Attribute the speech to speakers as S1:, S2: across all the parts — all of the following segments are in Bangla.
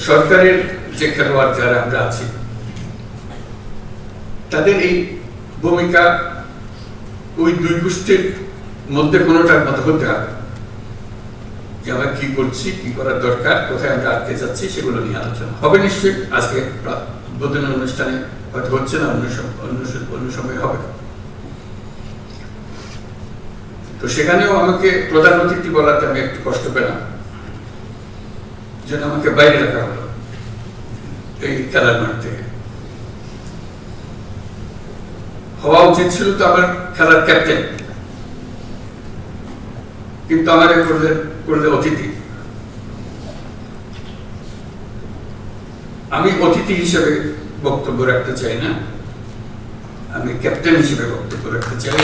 S1: সরকারের যে খেলোয়াড় যারা আমরা আছি তাদের এই ভূমিকা ওই দুই গোষ্ঠীর মধ্যে কোনোটার মতো হতে হবে, যে আমরা কি করছি, কি করার দরকার, কোথায় আমরা আটকে যাচ্ছি, সেগুলো নিয়ে আলোচনা হবে। নিশ্চয়ই আজকে উদ্বোধনী অনুষ্ঠানে হয়তো হচ্ছে না, অন্য সময় হবে। তো সেখানেও আমাকে প্রধান অতিথি বলাতে আমি একটু কষ্ট পেলাম, যেন আমাকে বাইরে রাখা হলো এই খেলার মাঠ থেকে। হওয়া উচিত ছিল তো আমার খেলার ক্যাপ্টেন, কিন্তু আমার করলে অতিথি। আমি অতিথি হিসেবে বক্তব্য রাখতে চাই না, আমি ক্যাপ্টেন হিসেবে বক্তব্য রাখতে চাই।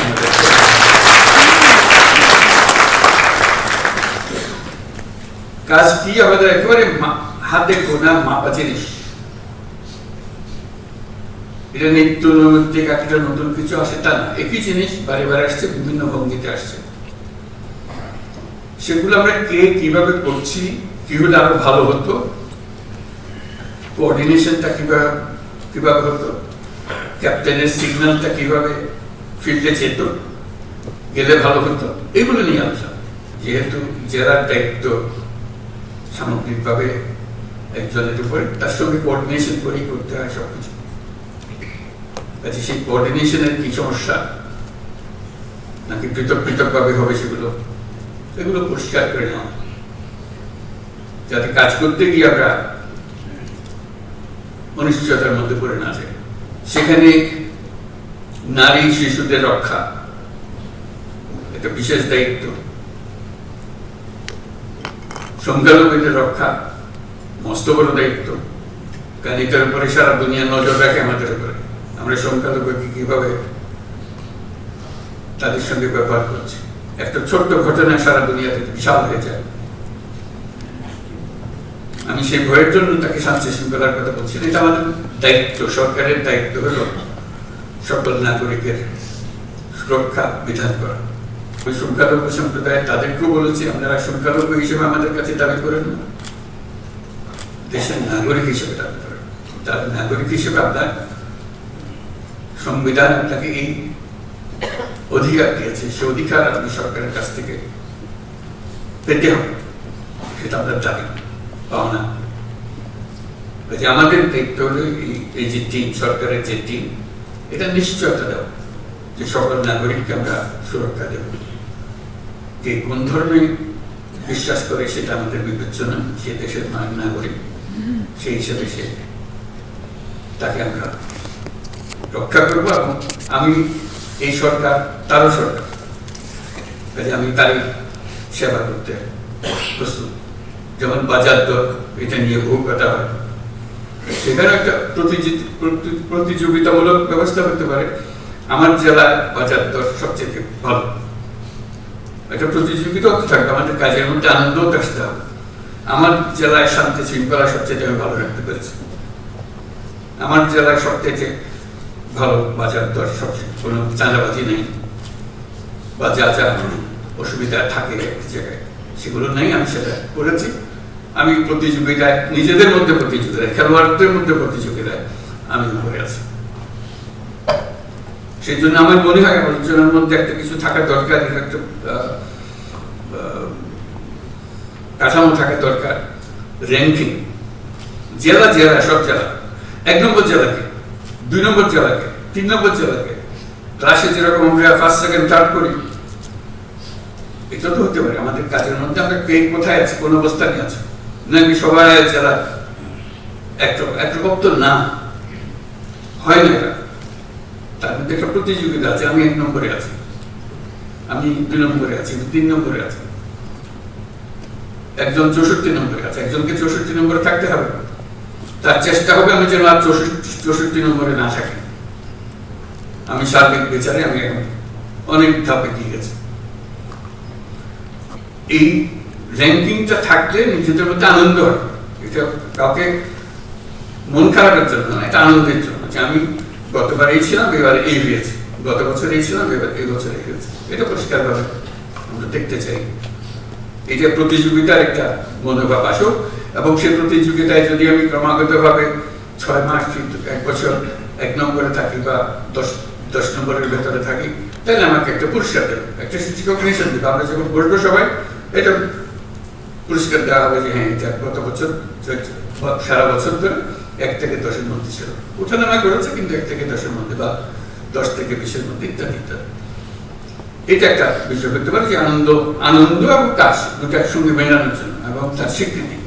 S1: কাজ কি আমাদের একেবারে হাতে গোনা মাপা জিনিস। এটা নিত্য নৈমিত্তিক একটা নতুন কিছু আসে তা না, একই জিনিস বারে বারে আসছে, বিভিন্ন ভঙ্গিতে আসছে। সেগুলো আমরা কে কিভাবে করছি, কি হলে আরো ভালো হতো, কোঅর্ডিনেশনটা কিভাবে হতো, ক্যাপ্টেনের সিগন্যালটা কিভাবে ফিল্ডে যেত, গেলে ভালো হতো, এগুলো নিয়ে আলোচনা। যেহেতু জেলার দায়িত্ব সামগ্রিকভাবে একজনের উপরে, তার সঙ্গে কোঅর্ডিনেশন করেই করতে হয় সবকিছু। সেই কোঅর্ডিনেশনের কি সমস্যা, নাকি পৃথক পৃথক ভাবে হবে, এগুলো পরিষ্কার করে নেওয়া, যাতে কাজ করতে গিয়ে আমরা অনিশ্চয়তার মধ্যে পড়ে না যাই। সেখানে নারী শিশুদের রক্ষা একটা বিশেষ দায়িত্ব, সংখ্যালঘুদের রক্ষা মস্ত বড় দায়িত্ব, কারণ এটার উপরে সারা দুনিয়া নজর রাখে আমাদের উপরে। আমরা সংখ্যালঘুকে কিভাবে তাদের সঙ্গে ব্যবহার করছি, একটা ছোট্ট ঘটনা সারা দুনিয়াতে বিশাল হয়ে যায়। আমি সেই ভয়ের জন্য তাকে শান্তি শৃঙ্খলার কথা বলছি। এটা আমাদের দায়িত্ব, সরকারের দায়িত্ব হলো সকল নাগরিকের সুরক্ষা বিধান করা। ওই সংখ্যালঘু সম্প্রদায় তাদেরকেও বলেছি, আপনারা সংখ্যালঘু হিসেবে আমাদের কাছে দাবি করেন না, দেশের নাগরিক হিসেবে দাবি করেন। তার নাগরিক হিসেবে আপনার সংবিধান আপনাকে এই অধিকার দিয়েছে, সে অধিকার আপনি সরকারের কাছ থেকে পেতে হবে, সেটা আপনার দাবি পাওনা। আমাদের দায়িত্ব হলো এই যে টিম, সরকারের যে টিম, এটা নিশ্চয়তা দেওয়া যে সকল নাগরিককে আমরা সুরক্ষা দেব। কে কোন ধর্মে বিশ্বাস করে সেটা আমাদের বিবেচনা, সে দেশের নাগরিক, সেই হিসেবে তাকে আমরা রক্ষা করবো। এবং আমি এই সরকার তারও সরকার, আমি তারই সেবা করতে প্রস্তুত। যেমন বাজার দর, এটা নিয়ে বহু কথা হয়, সেখানে একটা প্রতিযোগিতামূলক ব্যবস্থা করতে পারে। আমার জেলার বাজার দর সবচেয়ে ভালো, একটা প্রতিযোগিতা হতে থাকবে, আমাদের কাজের মধ্যে আনন্দও আসতে হবে। আমার জেলায় শান্তি শৃঙ্খলা সবচেয়ে আমি ভালো রাখতে পেরেছি, আমার জেলায় সবচেয়ে ভালো বাজার দর, সবচেয়ে কোনো চাঁদাবাজি নেই, বা যা যা অসুবিধা থাকে এক জায়গায় সেগুলো নেই, আমি সেটা করেছি। আমি প্রতিযোগিতায়, নিজেদের মধ্যে প্রতিযোগিতায়, খেলোয়াড়দের মধ্যে প্রতিযোগিতায় আমি উপরে আছি। সেই জন্য আমার মনে হয় আলোচনার মধ্যে একটা কিছু থাকা দরকার, একটা কাঠামো থাকা দরকার, র্যাঙ্কিং, জেলা সব জেলা, 1 নম্বর জেলাকে, 2 নম্বর জেলাকে, 3 নম্বর জেলাকে, ক্লাসে যেরকম আমরা 1st, 2nd, 3rd করি, এটা তো হতে পারে আমাদের কাজের মধ্যে আমরা কে কোথায় আছি, কোন অবস্থানে আছে, নাকি সবাই জেলা একরকম তো না, হয় না। তার মধ্যে একটা প্রতিযোগিতা আছে, আমি 1 নম্বরে আছি, আমি 2 নম্বরে আছি, 3 নম্বরে আছি, একজন 64 নম্বরে আছে, একজনকে 64 নম্বরে থাকতে হবে। তার চেষ্টা হবে আমি যেন আর 64 নম্বরে না থাকি। আমি সার্বিক বিচারে আমি এখন অনেক ধাপে দিয়ে গেছি। এই র্যাঙ্কিংটা থাকলে নিজেদের মধ্যে আনন্দ হয়, এটা কাউকে মন খারাপের জন্য না, এটা আনন্দের জন্য, যে আমি গতবার এই ছিলাম, এবার এই হয়েছে, গত বছর এই ছিলাম, এবার এই বছর এই হয়েছে। এটা পরিষ্কারভাবে আমরা দেখতে চাই। এটা প্রতিযোগিতার একটা মনোভাব আসুক, এবং সেই প্রতিযোগিতায় যদি আমি ক্রমাগতভাবে 6 মাস 1 বছর 1 নম্বরে থাকি বা 10 নম্বরের ভেতরে থাকি, তাহলে আমাকে একটা পুরস্কার দেবে, একটা রিকগনিশন দেবে। আমরা যখন বসবো সবাই এটা পুরস্কার দেওয়া হবে যে হ্যাঁ এটা গত বছর সারা বছর ধরে 1 থেকে 10-এর মধ্যে ছিল, ওঠানামা করেছে কিন্তু 1 থেকে 10-এর মধ্যে বা 10 থেকে 20-এর মধ্যে ইত্যাদি ইত্যাদি। এটা একটা বিষয় করতে পারে যে আনন্দ এবং কাজ দুটো একসঙ্গে মেলানোর জন্য এবং তার স্বীকৃতি।